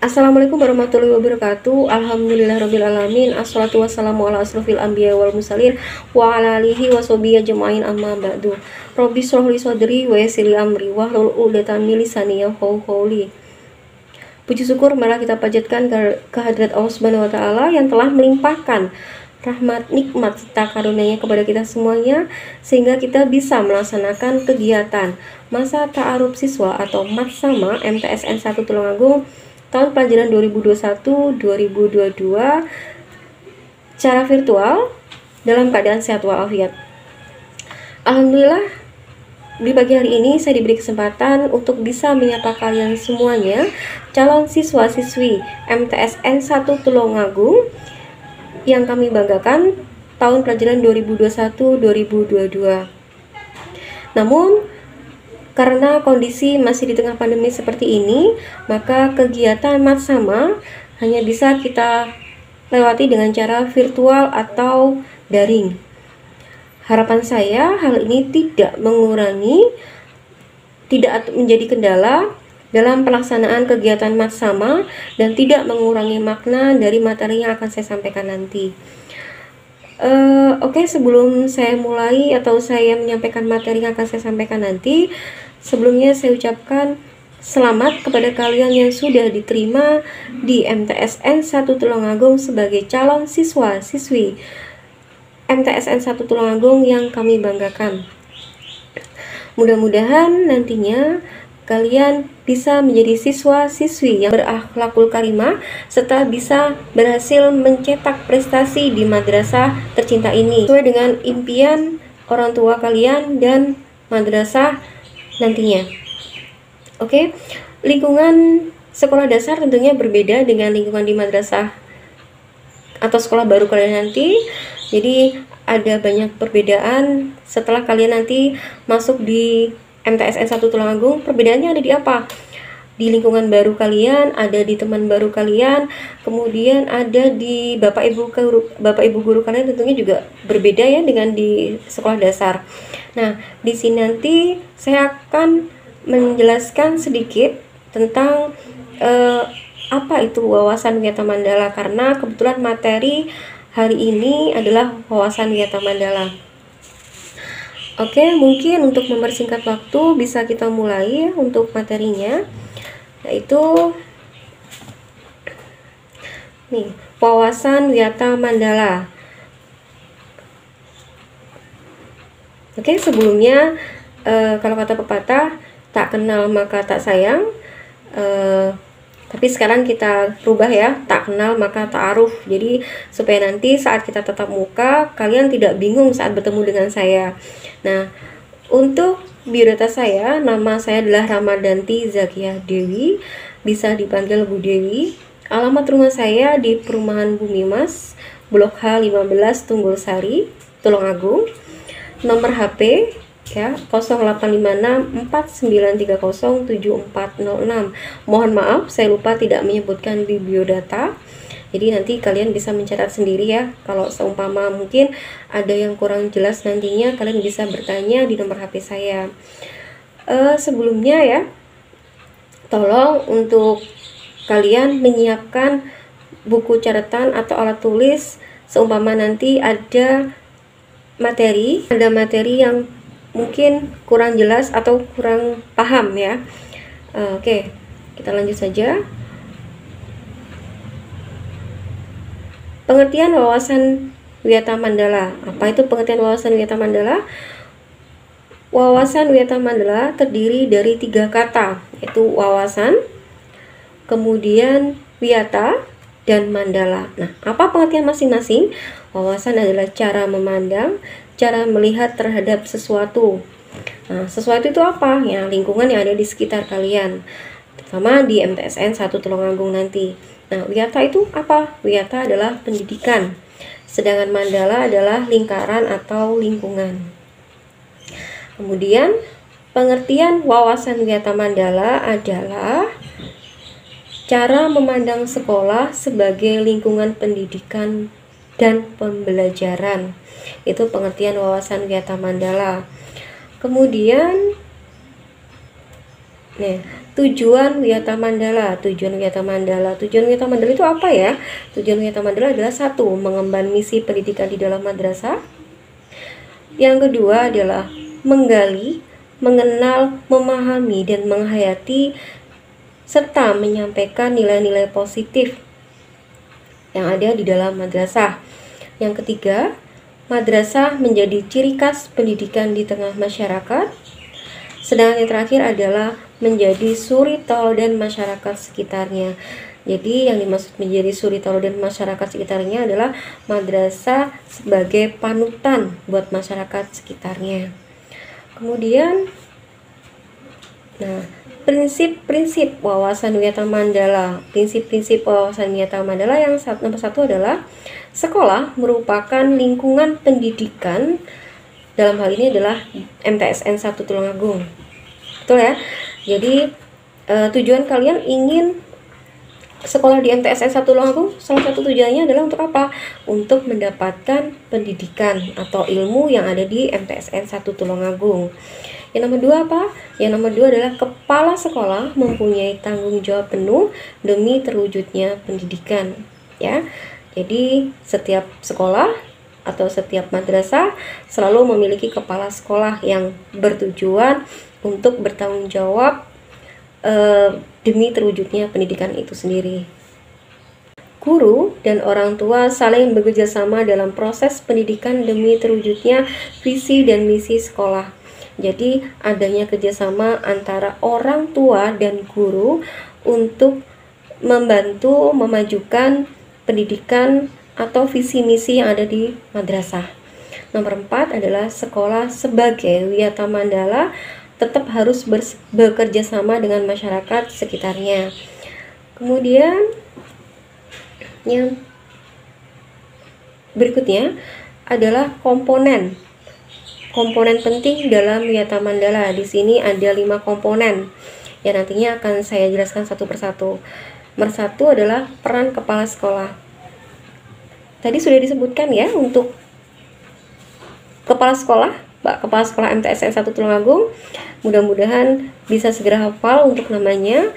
Assalamualaikum warahmatullahi wabarakatuh. Alhamdulillahirrabbilalamin. Assalatu wassalamu ala asrofil anbiya wal mursalin wa ala alihi wa sahbihi ajma'in amma ba'du. Rabbi shrah li sadri wa yassir li amri wahlul 'uqdatam min lisani yafqahu qawli. Puji syukur malah kita panjatkan kehadirat Allah Subhanahu wa taala yang telah melimpahkan rahmat, nikmat serta karunia-Nya kepada kita semuanya sehingga kita bisa melaksanakan kegiatan masa ta'aruf siswa atau matsama MTSN 1 Tulungagung tahun pelajaran 2021-2022 secara virtual dalam keadaan sehat walafiat. Alhamdulillah, di pagi hari ini saya diberi kesempatan untuk bisa menyapa kalian semuanya, calon siswa-siswi MTSN 1 Tulungagung yang kami banggakan tahun pelajaran 2021-2022. Namun, karena kondisi masih di tengah pandemi seperti ini, maka kegiatan matsama hanya bisa kita lewati dengan cara virtual atau daring. Harapan saya hal ini tidak menjadi kendala dalam pelaksanaan kegiatan matsama dan tidak mengurangi makna dari materi yang akan saya sampaikan nanti. Oke, sebelum saya mulai atau saya menyampaikan materi yang akan saya sampaikan nanti, sebelumnya saya ucapkan selamat kepada kalian yang sudah diterima di MTSN 1 Tulungagung sebagai calon siswa-siswi MTSN 1 Tulungagung yang kami banggakan. Mudah-mudahan nantinya kalian bisa menjadi siswa-siswi yang berakhlakul karimah serta bisa berhasil mencetak prestasi di madrasah tercinta ini sesuai dengan impian orang tua kalian dan madrasah nantinya. Oke, lingkungan sekolah dasar tentunya berbeda dengan lingkungan di madrasah atau sekolah baru kalian nanti. Jadi ada banyak perbedaan setelah kalian nanti masuk di MTSN 1 Tulungagung. Perbedaannya ada di apa? Di lingkungan baru kalian, ada di teman baru kalian, kemudian ada di bapak ibu guru kalian tentunya juga berbeda ya dengan di sekolah dasar. Nah, di sini nanti saya akan menjelaskan sedikit tentang apa itu wawasan Wiyata Mandala, karena kebetulan materi hari ini adalah wawasan Wiyata Mandala. Oke, mungkin untuk mempersingkat waktu bisa kita mulai untuk materinya, yaitu nih, wawasan Wiyata Mandala. Oke, sebelumnya kalau kata pepatah, tak kenal maka tak sayang. Tapi sekarang kita rubah ya, tak kenal maka ta'aruf. Jadi supaya nanti saat kita tatap muka, kalian tidak bingung saat bertemu dengan saya. Nah, untuk biodata saya, nama saya adalah Ramadanti Zakiah Dewi, bisa dipanggil Bu Dewi. Alamat rumah saya di Perumahan Bumi Mas, Blok H 15 Tunggul Sari, Tulungagung. Nomor HP ya 085649307406. Mohon maaf saya lupa tidak menyebutkan di biodata. Jadi nanti kalian bisa mencatat sendiri ya. Kalau seumpama mungkin ada yang kurang jelas nantinya, kalian bisa bertanya di nomor HP saya. Sebelumnya ya, tolong untuk kalian menyiapkan buku catatan atau alat tulis seumpama nanti ada materi yang mungkin kurang jelas atau kurang paham ya. Oke, kita lanjut saja. Pengertian wawasan Wiyata Mandala. Apa itu pengertian wawasan Wiyata Mandala? Wawasan Wiyata Mandala terdiri dari 3 kata, yaitu wawasan, kemudian wiyata, dan mandala. Nah, apa pengertian masing-masing? Wawasan adalah cara memandang, cara melihat terhadap sesuatu. Nah, sesuatu itu apa? Ya, lingkungan yang ada di sekitar kalian, terutama di MTSN 1 Tulungagung nanti. Nah, wiyata itu apa? Wiyata adalah pendidikan, sedangkan mandala adalah lingkaran atau lingkungan. Kemudian, pengertian wawasan Wiyata Mandala adalah cara memandang sekolah sebagai lingkungan pendidikan dan pembelajaran. Itu pengertian wawasan Wiyata Mandala. Kemudian Nah, tujuan Wiyata Mandala. Tujuan Wiyata Mandala itu apa ya? Tujuan Wiyata Mandala adalah satu, mengemban misi pendidikan di dalam madrasah. Yang kedua adalah menggali, mengenal, memahami, dan menghayati serta menyampaikan nilai-nilai positif yang ada di dalam madrasah. Yang ketiga, madrasah menjadi ciri khas pendidikan di tengah masyarakat. Sedangkan yang terakhir adalah menjadi suri tauladan masyarakat sekitarnya. Jadi yang dimaksud menjadi suri tauladan masyarakat sekitarnya adalah madrasah sebagai panutan buat masyarakat sekitarnya. Kemudian, nah, prinsip-prinsip wawasan Wiyata Mandala. Prinsip-prinsip wawasan Wiyata Mandala yang nomor satu adalah sekolah merupakan lingkungan pendidikan. Dalam hal ini adalah MTSN 1 Tulungagung. Betul ya? Jadi tujuan kalian ingin sekolah di MTSN 1 Tulungagung, salah satu tujuannya adalah untuk apa? Untuk mendapatkan pendidikan atau ilmu yang ada di MTSN 1 Tulungagung. Yang nomor dua apa? Yang nomor dua adalah kepala sekolah mempunyai tanggung jawab penuh demi terwujudnya pendidikan. Ya, jadi setiap sekolah atau setiap madrasah selalu memiliki kepala sekolah yang bertujuan untuk bertanggung jawab demi terwujudnya pendidikan itu sendiri. Guru dan orang tua saling bekerja sama dalam proses pendidikan demi terwujudnya visi dan misi sekolah. Jadi adanya kerjasama antara orang tua dan guru untuk membantu memajukan pendidikan atau visi misi yang ada di madrasah. Nomor 4 adalah sekolah sebagai Wiyata Mandala tetap harus bekerja sama dengan masyarakat sekitarnya. Kemudian yang berikutnya adalah komponen penting dalam Wiyata Mandala. Di sini ada 5 komponen yang nantinya akan saya jelaskan satu persatu. Nomor 1 adalah peran kepala sekolah. Tadi sudah disebutkan ya untuk kepala sekolah MTSN 1 Tulungagung. Mudah-mudahan bisa segera hafal untuk namanya.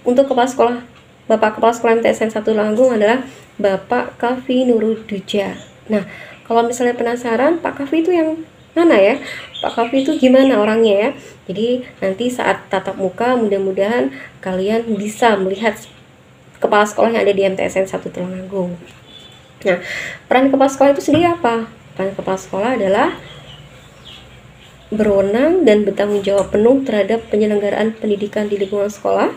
Untuk Bapak Kepala Sekolah MTSN 1 Tulungagung adalah Bapak Kavi Nuruduja. Nah, kalau misalnya penasaran Pak Kavi itu yang mana ya? Pak Kavi itu gimana orangnya ya? Jadi nanti saat tatap muka mudah-mudahan kalian bisa melihat kepala sekolah yang ada di MTSN 1 Tulungagung. Nah, peran kepala sekolah itu sendiri apa? Peran kepala sekolah adalah berwenang dan bertanggung jawab penuh terhadap penyelenggaraan pendidikan di lingkungan sekolah.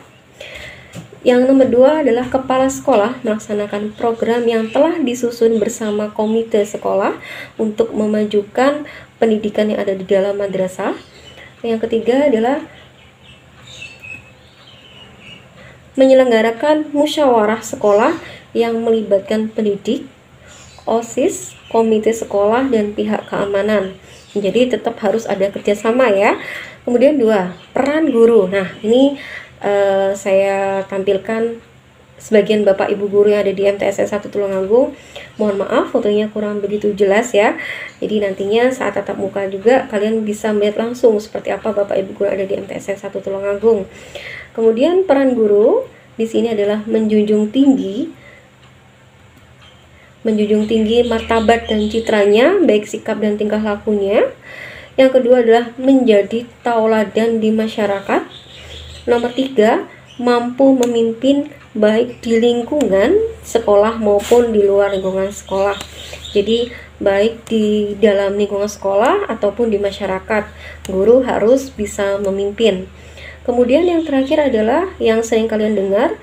Yang nomor 2 adalah kepala sekolah melaksanakan program yang telah disusun bersama komite sekolah untuk memajukan pendidikan yang ada di dalam madrasah. Yang ketiga adalah menyelenggarakan musyawarah sekolah yang melibatkan pendidik, OSIS, komite sekolah, dan pihak keamanan. Jadi tetap harus ada kerjasama ya. Kemudian 2, peran guru. Nah, ini saya tampilkan sebagian Bapak Ibu guru yang ada di MTSN 1 Tulungagung. Mohon maaf fotonya kurang begitu jelas ya. Jadi nantinya saat tatap muka juga kalian bisa melihat langsung seperti apa Bapak Ibu guru yang ada di MTSN 1 Tulungagung. Kemudian peran guru di sini adalah menjunjung tinggi martabat dan citranya, baik sikap dan tingkah lakunya. Yang kedua adalah menjadi tauladan di masyarakat. Nomor 3, mampu memimpin baik di lingkungan sekolah maupun di luar lingkungan sekolah. Jadi baik di dalam lingkungan sekolah ataupun di masyarakat, guru harus bisa memimpin. Kemudian yang terakhir adalah yang sering kalian dengar,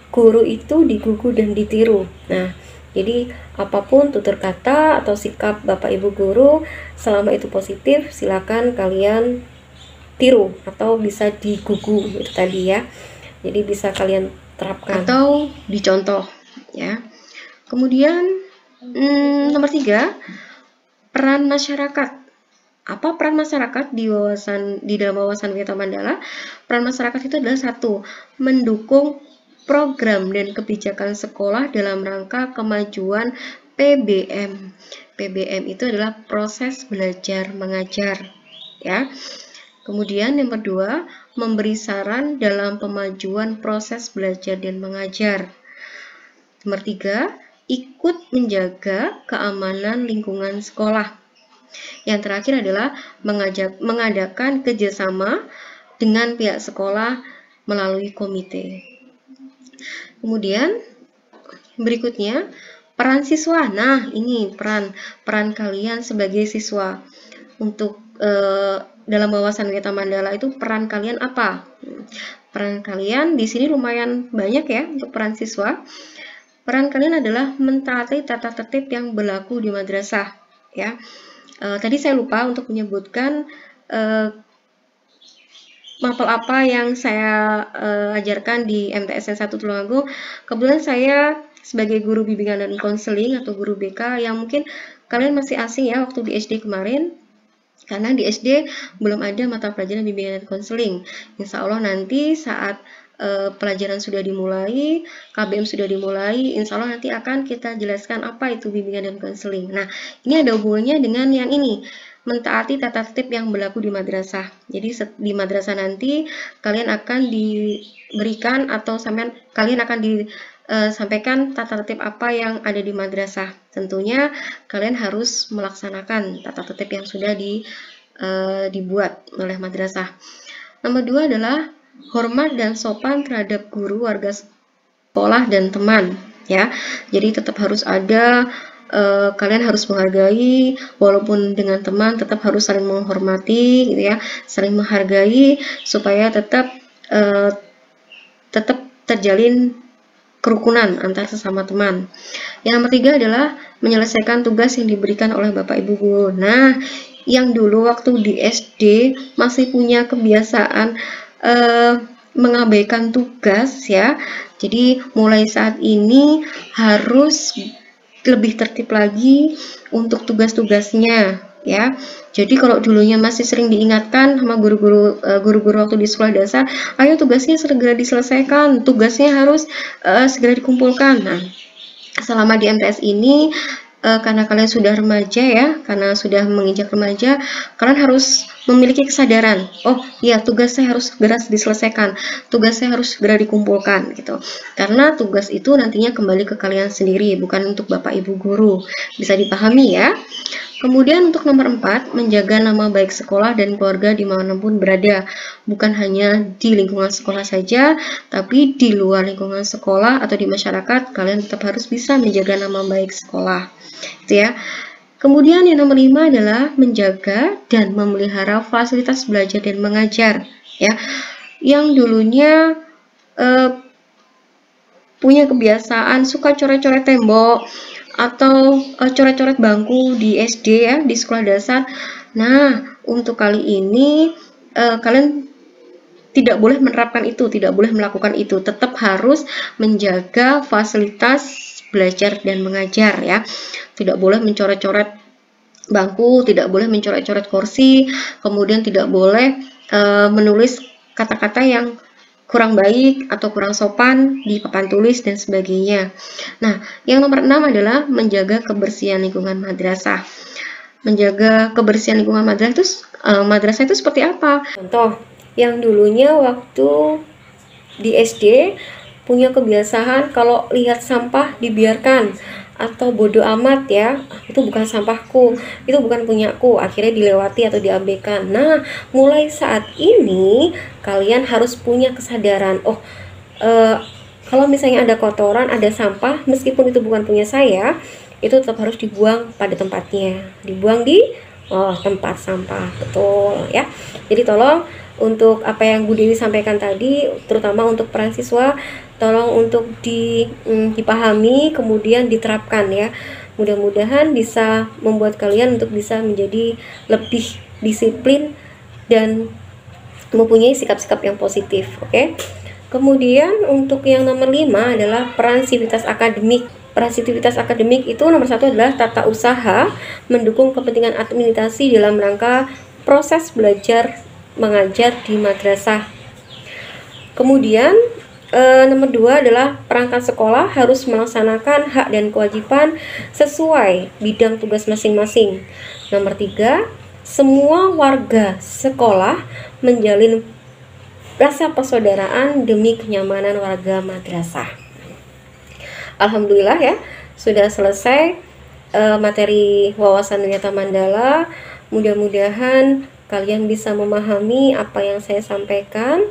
guru itu digugu dan ditiru. Nah, jadi apapun tutur kata atau sikap Bapak Ibu guru, selama itu positif, silakan kalian tiru atau bisa digugu itu tadi ya. Jadi bisa kalian terapkan atau dicontoh ya. Kemudian nomor 3, peran masyarakat. Apa peran masyarakat di dalam wawasan Wiyata Mandala? Peran masyarakat itu adalah 1, mendukung program dan kebijakan sekolah dalam rangka kemajuan PBM. PBM itu adalah proses belajar mengajar ya. Kemudian yang kedua, memberi saran dalam pemajuan proses belajar dan mengajar. Nomor 3, ikut menjaga keamanan lingkungan sekolah. Yang terakhir adalah mengadakan kerjasama dengan pihak sekolah melalui komite. Kemudian berikutnya, peran siswa. Nah, ini peran kalian sebagai siswa. Untuk dalam wawasan Weta Mandala itu peran kalian apa? Peran kalian di sini lumayan banyak ya untuk peran siswa. Peran kalian adalah mentaati tata tertib yang berlaku di madrasah, ya. Tadi saya lupa untuk menyebutkan mapel apa yang saya ajarkan di MTSN 1 Tulungagung. Kebetulan saya sebagai guru bimbingan dan konseling atau guru BK yang mungkin kalian masih asing ya waktu di SD kemarin. Karena di SD belum ada mata pelajaran bimbingan dan konseling. Insya Allah nanti saat pelajaran sudah dimulai, KBM sudah dimulai, insya Allah nanti akan kita jelaskan apa itu bimbingan dan konseling. Nah, ini ada hubungannya dengan yang ini, mentaati tata tertib yang berlaku di madrasah. Jadi di madrasah nanti kalian akan diberikan atau kalian akan sampaikan tata tertib apa yang ada di madrasah. Tentunya kalian harus melaksanakan tata tertib yang sudah dibuat oleh madrasah. Nomor 2 adalah hormat dan sopan terhadap guru, warga sekolah, dan teman. Ya, jadi tetap harus ada. Kalian harus menghargai, walaupun dengan teman tetap harus saling menghormati, gitu ya, saling menghargai supaya tetap terjalin kerukunan antar sesama teman. Yang nomor 3 adalah menyelesaikan tugas yang diberikan oleh Bapak Ibu guru. Nah, yang dulu waktu di SD masih punya kebiasaan mengabaikan tugas ya. Jadi mulai saat ini harus lebih tertib lagi untuk tugas-tugasnya ya. Jadi kalau dulunya masih sering diingatkan sama guru-guru waktu di sekolah dasar, ayo tugasnya segera diselesaikan, tugasnya harus segera dikumpulkan. Nah, selama di MTS ini karena kalian sudah remaja ya, karena sudah menginjak remaja, kalian harus memiliki kesadaran, oh iya tugas saya harus segera diselesaikan, tugas saya harus segera dikumpulkan gitu. Karena tugas itu nantinya kembali ke kalian sendiri, bukan untuk Bapak Ibu guru. Bisa dipahami ya. Kemudian untuk nomor 4, menjaga nama baik sekolah dan keluarga dimanapun berada. Bukan hanya di lingkungan sekolah saja, tapi di luar lingkungan sekolah atau di masyarakat, kalian tetap harus bisa menjaga nama baik sekolah. Itu ya. Kemudian yang nomor 5 adalah menjaga dan memelihara fasilitas belajar dan mengajar. Ya, yang dulunya punya kebiasaan suka coret-coret tembok atau coret-coret bangku di SD ya, di sekolah dasar. Nah, untuk kali ini kalian tidak boleh menerapkan itu, tidak boleh melakukan itu. Tetap harus menjaga fasilitas belajar dan mengajar ya. Tidak boleh mencoret-coret bangku, tidak boleh mencoret-coret kursi, kemudian tidak boleh menulis kata-kata yang kurang baik atau kurang sopan di papan tulis dan sebagainya. Nah, yang nomor 6 adalah menjaga kebersihan lingkungan madrasah. Menjaga kebersihan lingkungan madrasah itu seperti apa? Contoh, yang dulunya waktu di SD punya kebiasaan kalau lihat sampah dibiarkan atau bodoh amat ya, itu bukan sampahku, itu bukan punyaku, akhirnya dilewati atau diabaikan. Nah, mulai saat ini kalian harus punya kesadaran, kalau misalnya ada kotoran, ada sampah, meskipun itu bukan punya saya, itu tetap harus dibuang pada tempatnya, dibuang di tempat sampah, betul ya. Jadi tolong untuk apa yang Bu Dewi sampaikan tadi, terutama untuk peran siswa, tolong untuk dipahami, kemudian diterapkan ya. Mudah-mudahan bisa membuat kalian untuk bisa menjadi lebih disiplin dan mempunyai sikap-sikap yang positif, oke? Kemudian untuk yang nomor 5 adalah peran sivitas akademik. Peran sivitas akademik itu nomor 1 adalah tata usaha mendukung kepentingan administrasi dalam rangka proses belajar mengajar di madrasah. Kemudian nomor 2 adalah perangkat sekolah harus melaksanakan hak dan kewajiban sesuai bidang tugas masing-masing. Nomor 3, semua warga sekolah menjalin rasa persaudaraan demi kenyamanan warga madrasah. Alhamdulillah ya, sudah selesai materi wawasan Wiyata Mandala. Mudah-mudahan kalian bisa memahami apa yang saya sampaikan.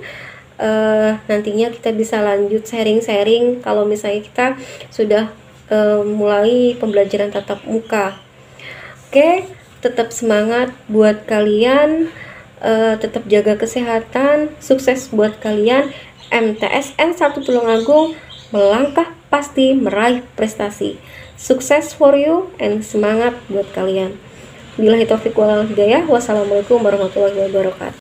Nantinya kita bisa lanjut sharing-sharing kalau misalnya kita sudah mulai pembelajaran tatap muka. Oke, tetap semangat buat kalian, tetap jaga kesehatan, sukses buat kalian. MTSN 1 Tulungagung melangkah pasti meraih prestasi. Sukses for you and semangat buat kalian. Billahi taufiq wal hidayah. Wassalamualaikum warahmatullahi wabarakatuh.